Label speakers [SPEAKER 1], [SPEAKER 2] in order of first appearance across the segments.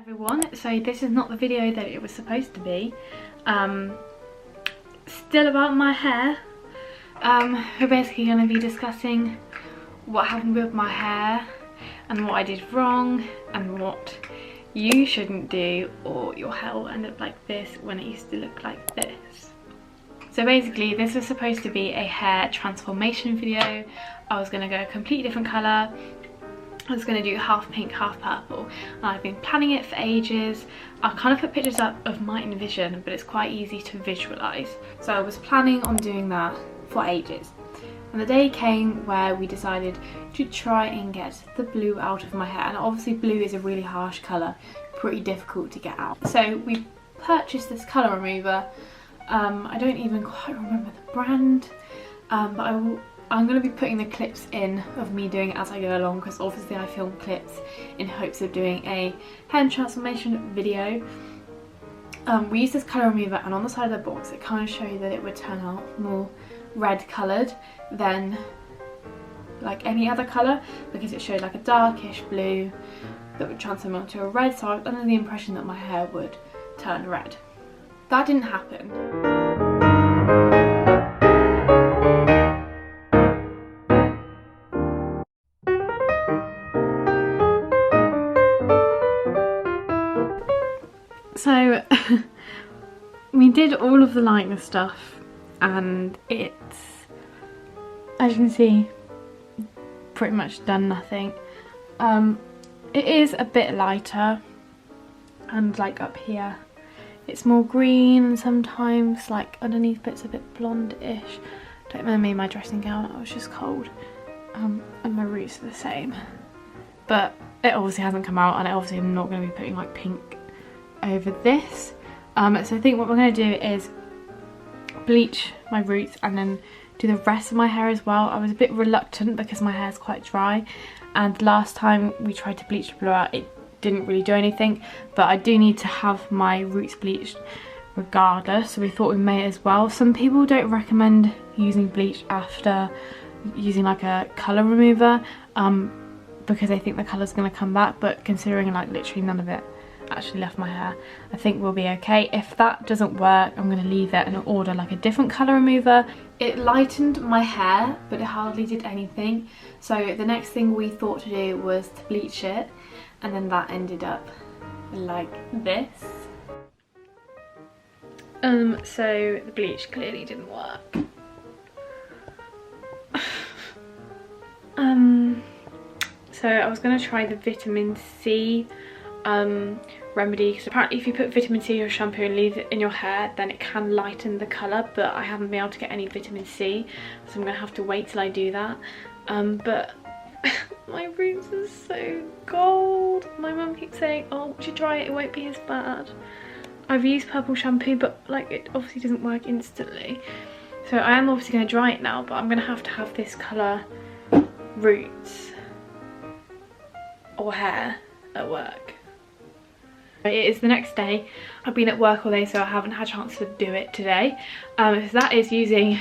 [SPEAKER 1] Everyone, so this is not the video that it was supposed to be. Still about my hair. We're basically going to be discussing what happened with my hair and what I did wrong and what you shouldn't do, or your hair will end up like this when it used to look like this. So basically this was supposed to be a hair transformation video. I was going to go a completely different colour. I was going to do half pink, half purple, and I've been planning it for ages. I'll kind of put pictures up of my envision, but it's quite easy to visualise. So I was planning on doing that for ages. And the day came where we decided to try and get the blue out of my hair. And obviously blue is a really harsh colour, pretty difficult to get out. So we purchased this colour remover. I don't even quite remember the brand, but I'm going to be putting the clips in of me doing it as I go along, because obviously I film clips in hopes of doing a hair transformation video. We used this colour remover, and on the side of the box it kind of showed that it would turn out more red coloured than like any other colour, because it showed like a darkish blue that would transform into a red, so I was under the impression that my hair would turn red. That didn't happen. So we did all of the lighter stuff, and it's, as you can see, pretty much done nothing. It is a bit lighter, and like up here it's more green, and sometimes like underneath it's a bit blonde-ish. Don't mind me, my dressing gown, I was just cold, and my roots are the same, but it obviously hasn't come out, and I obviously am not going to be putting like pink over this. So I think what we're going to do is bleach my roots and then do the rest of my hair as well. I was a bit reluctant because my hair is quite dry, and last time we tried to bleach the blue out it didn't really do anything, but I do need to have my roots bleached regardless, so we thought we may as well. Some people don't recommend using bleach after using like a colour remover because they think the colour's going to come back, but considering like literally none of it actually left my hair, I think we'll be okay. If that doesn't work, I'm going to leave it and order like a different colour remover. It lightened my hair, but it hardly did anything, so the next thing we thought to do was to bleach it, and then that ended up like this. So the bleach clearly didn't work. So I was going to try the vitamin C remedy, because apparently if you put vitamin C in your shampoo and leave it in your hair, then it can lighten the colour, but I haven't been able to get any vitamin C, so I'm going to have to wait till I do that. But my roots are so gold. My mum keeps saying, oh, once you dry it, it won't be as bad. I've used purple shampoo, but like it obviously doesn't work instantly, so I am obviously going to dry it now, but I'm going to have this colour roots or hair at work. It is the next day. I've been at work all day, so I haven't had a chance to do it today. So that is using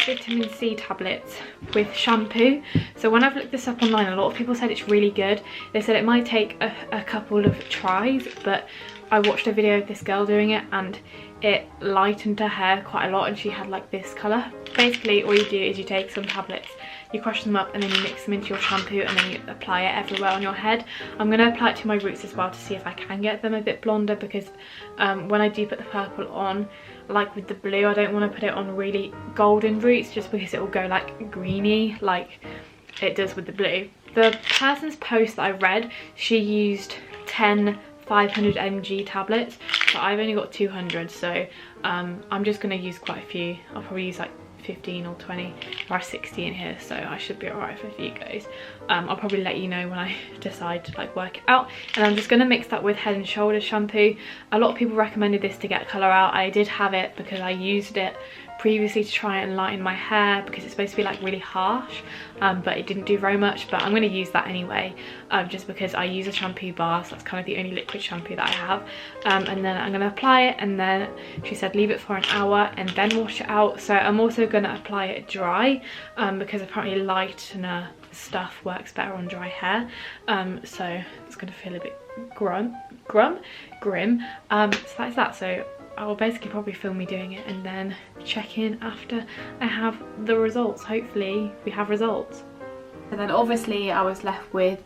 [SPEAKER 1] vitamin C tablets with shampoo. So when I've looked this up online, a lot of people said it's really good. They said it might take a couple of tries, but I watched a video of this girl doing it and it lightened her hair quite a lot, and she had like this colour. Basically all you do is you take some tablets, you crush them up, and then you mix them into your shampoo, and then you apply it everywhere on your head. I'm going to apply it to my roots as well to see if I can get them a bit blonder, because when I do put the purple on, like with the blue, I don't want to put it on really golden roots, just because it will go like greeny like it does with the blue. The person's post that I read, she used 10 500 mg tablets, but I've only got 200, so I'm just going to use quite a few. I'll probably use like 15 or 20, or 60 in here, so I should be alright for a few goes. I'll probably let you know when I decide to like work it out, and I'm just going to mix that with Head and Shoulders shampoo. A lot of people recommended this to get colour out. I did have it because I used it previously to try and lighten my hair, because it's supposed to be like really harsh, but it didn't do very much. But I'm going to use that anyway, just because I use a shampoo bar, so that's kind of the only liquid shampoo that I have. And then I'm going to apply it, and then she said leave it for an hour and then wash it out. So I'm also going to apply it dry, because apparently lightener stuff works better on dry hair, so it's going to feel a bit grim. So that's that. So I will basically probably film me doing it and then check in after I have the results. Hopefully we have results. And then obviously I was left with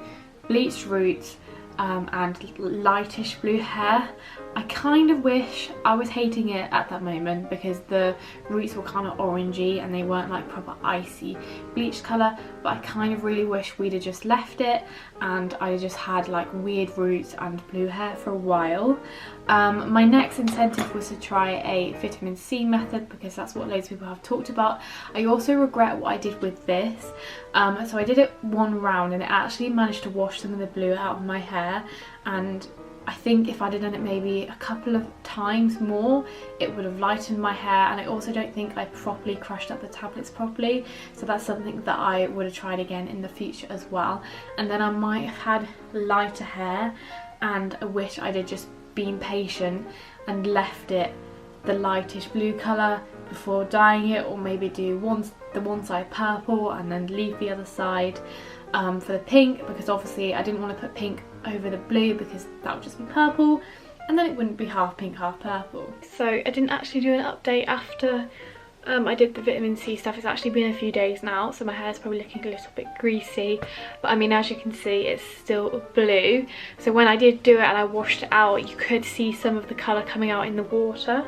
[SPEAKER 1] bleached roots and lightish blue hair. I kind of wish, I was hating it at that moment because the roots were kind of orangey and they weren't like proper icy bleach colour, but I kind of really wish we'd have just left it and I just had like weird roots and blue hair for a while. My next incentive was to try a vitamin C method because that's what loads of people have talked about. I also regret what I did with this. So I did it one round and it actually managed to wash some of the blue out of my hair, and I think if I'd have done it maybe a couple of times more, it would have lightened my hair, and I also don't think I properly crushed up the tablets properly, so that's something that I would have tried again in the future as well. And then I might have had lighter hair, and I wish I'd have just been patient and left it the lightish blue colour before dyeing it, or maybe do the one side purple and then leave the other side for the pink, because obviously I didn't want to put pink over the blue because that would just be purple and then it wouldn't be half pink half purple. So I didn't actually do an update after I did the vitamin C stuff. It's actually been a few days now, so my hair's probably looking a little bit greasy, but I mean, as you can see, it's still blue. So when I did do it and I washed it out, you could see some of the colour coming out in the water,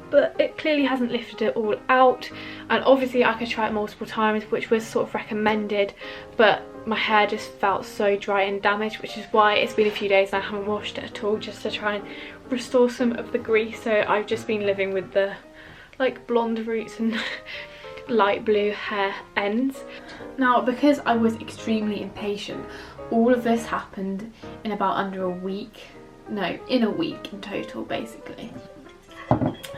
[SPEAKER 1] but it clearly hasn't lifted it all out. And obviously I could try it multiple times, which was sort of recommended, but my hair just felt so dry and damaged, which is why it's been a few days and I haven't washed it at all, just to try and restore some of the grease. So I've just been living with the like blonde roots and light blue hair ends. Now, because I was extremely impatient, all of this happened in about under a week. No, in a week in total basically.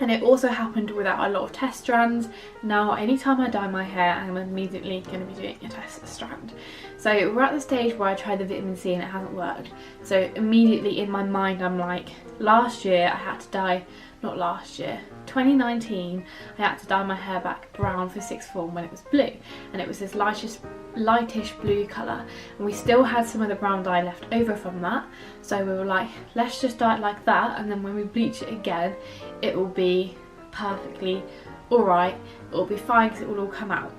[SPEAKER 1] And it also happened without a lot of test strands. Now anytime I dye my hair, I'm immediately going to be doing a test strand. So we're at the stage where I tried the vitamin C and it hasn't worked. So immediately in my mind I'm like, last year I had to dye, not last year, 2019 I had to dye my hair back brown for sixth form when it was blue, and it was this lightish blue colour, and we still had some of the brown dye left over from that, so we were like, let's just dye it like that, and then when we bleach it again it will be perfectly alright, it will be fine because it will all come out.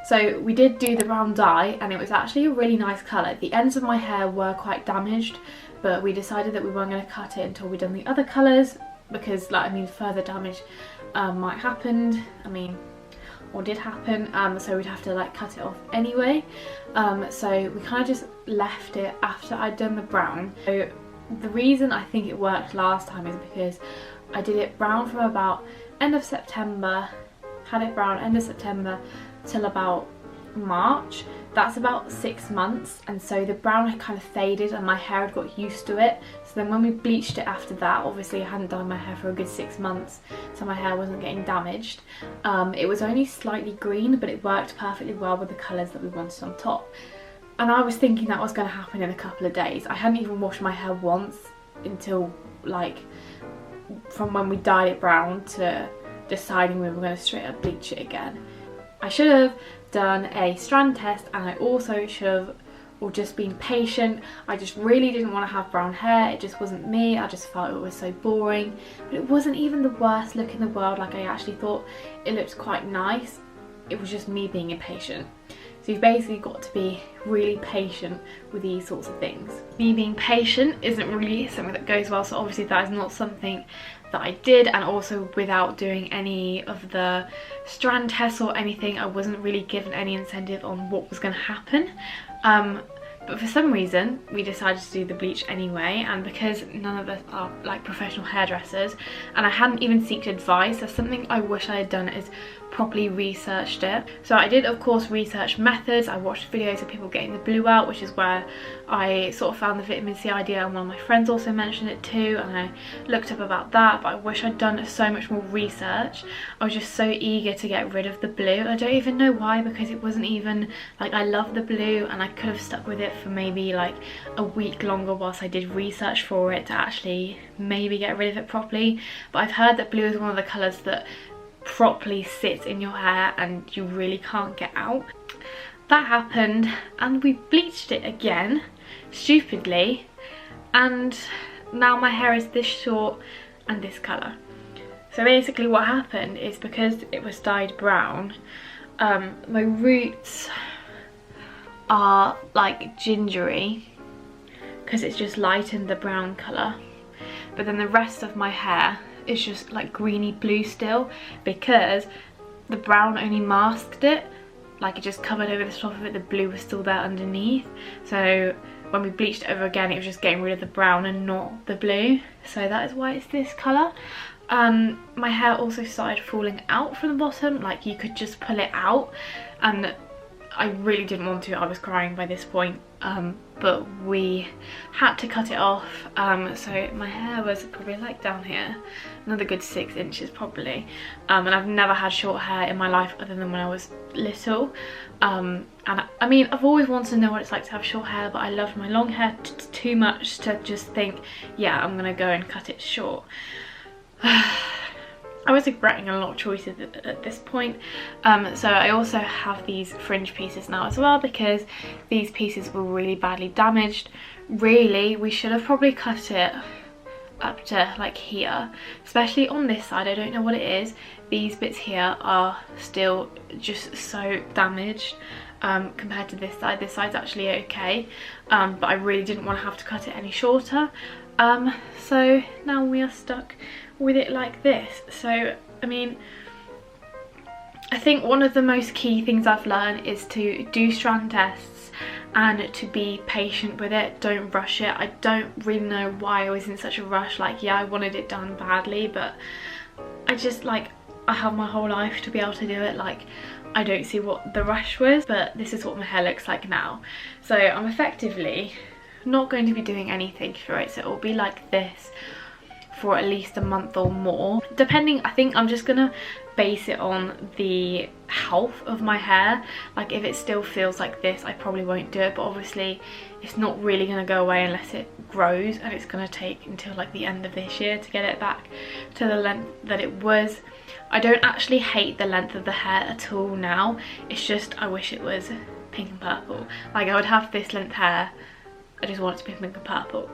[SPEAKER 1] So we did do the brown dye and it was actually a really nice colour. The ends of my hair were quite damaged, but we decided that we weren't going to cut it until we'd done the other colours, because like, I mean, further damage might happen, I mean, or did happen, so we'd have to like cut it off anyway. So we kind of just left it after I'd done the brown. So the reason I think it worked last time is because I did it brown from about end of September, had it brown end of September till about March. That's about 6 months, and so the brown had kind of faded and my hair had got used to it. So then when we bleached it after that, obviously I hadn't dyed my hair for a good 6 months, so my hair wasn't getting damaged. It was only slightly green, but it worked perfectly well with the colours that we wanted on top. And I was thinking that was going to happen in a couple of days. I hadn't even washed my hair once until like from when we dyed it brown to deciding we were going to straight up bleach it again. I should have done a strand test, and I also should have or just been patient. I just really didn't want to have brown hair. It just wasn't me. I just felt it was so boring, but it wasn't even the worst look in the world. Like, I actually thought it looked quite nice. It was just me being impatient. So you've basically got to be really patient with these sorts of things. Me being patient isn't really something that goes well, so obviously that is not something that I did, and also without doing any of the strand tests or anything, I wasn't really given any incentive on what was going to happen. But for some reason we decided to do the bleach anyway, and because none of us are like professional hairdressers and I hadn't even sought advice, that's something I wish I had done, is properly researched it. So I did of course research methods. I watched videos of people getting the blue out, which is where I sort of found the vitamin C idea, and one of my friends also mentioned it too, and I looked up about that. But I wish I'd done so much more research. I was just so eager to get rid of the blue. I don't even know why, because it wasn't even like, I love the blue and I could have stuck with it for maybe like a week longer whilst I did research for it to actually maybe get rid of it properly. But I've heard that blue is one of the colours that properly sits in your hair and you really can't get out. That happened, and we bleached it again, stupidly, And now my hair is this short and this colour. So basically what happened is, because it was dyed brown, my roots are like gingery because it's just lightened the brown colour, but then the rest of my hair is just like greeny blue still, because the brown only masked it, like it just covered over the top of it, the blue was still there underneath. So when we bleached it over again, it was just getting rid of the brown and not the blue, so that is why it's this colour. My hair also started falling out from the bottom, like you could just pull it out, and I really didn't want to. I was crying by this point, but we had to cut it off. So my hair was probably like down here, another good 6 inches probably, and I've never had short hair in my life other than when I was little. And I mean, I've always wanted to know what it's like to have short hair, but I loved my long hair too much to just think, yeah, I'm gonna go and cut it short. I was regretting a lot of choices at this point. So I also have these fringe pieces now as well, because these pieces were really badly damaged. Really, we should have probably cut it up to like here, especially on this side. I don't know what it is. These bits here are still just so damaged compared to this side. This side's actually okay, but I really didn't want to have to cut it any shorter. So now we are stuck with it like this. So I mean, I think one of the most key things I've learned is to do strand tests and to be patient with it. Don't rush it. I don't really know why I was in such a rush. Like, yeah, I wanted it done badly, but I just, like, I have my whole life to be able to do it. Like, I don't see what the rush was, but this is what my hair looks like now. So I'm effectively not going to be doing anything for it, so it will be like this for at least a month or more, depending. I think I'm just gonna base it on the health of my hair. Like, if it still feels like this, I probably won't do it, but obviously it's not really gonna go away unless it grows, and it's gonna take until like the end of this year to get it back to the length that it was. I don't actually hate the length of the hair at all now, it's just I wish it was pink and purple. Like, I would have this length hair, I just want it to be pink and purple.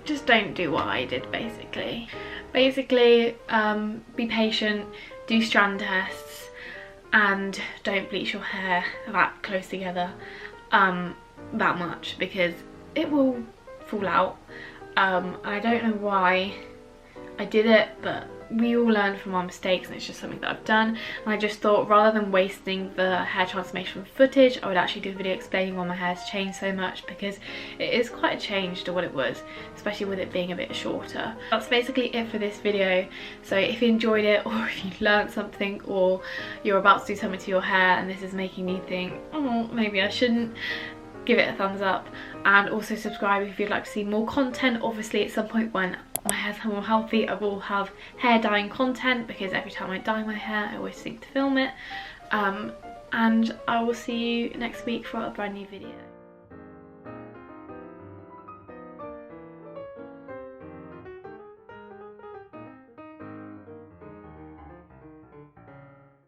[SPEAKER 1] Just don't do what I did, basically. Be patient, do strand tests, and don't bleach your hair that close together that much, because it will fall out. And I don't know why I did it, but we all learn from our mistakes, and it's just something that I've done. And I just thought, rather than wasting the hair transformation footage, I would actually do a video explaining why my hair's changed so much, because it is quite a change to what it was, especially with it being a bit shorter. That's basically it for this video. So if you enjoyed it, or if you learned something, or you're about to do something to your hair and this is making you think, oh, maybe I shouldn't, give it a thumbs up, and also subscribe if you'd like to see more content. Obviously at some point when my hair's more healthy, I will have hair dyeing content, because every time I dye my hair I always think to film it. And I will see you next week for a brand new video.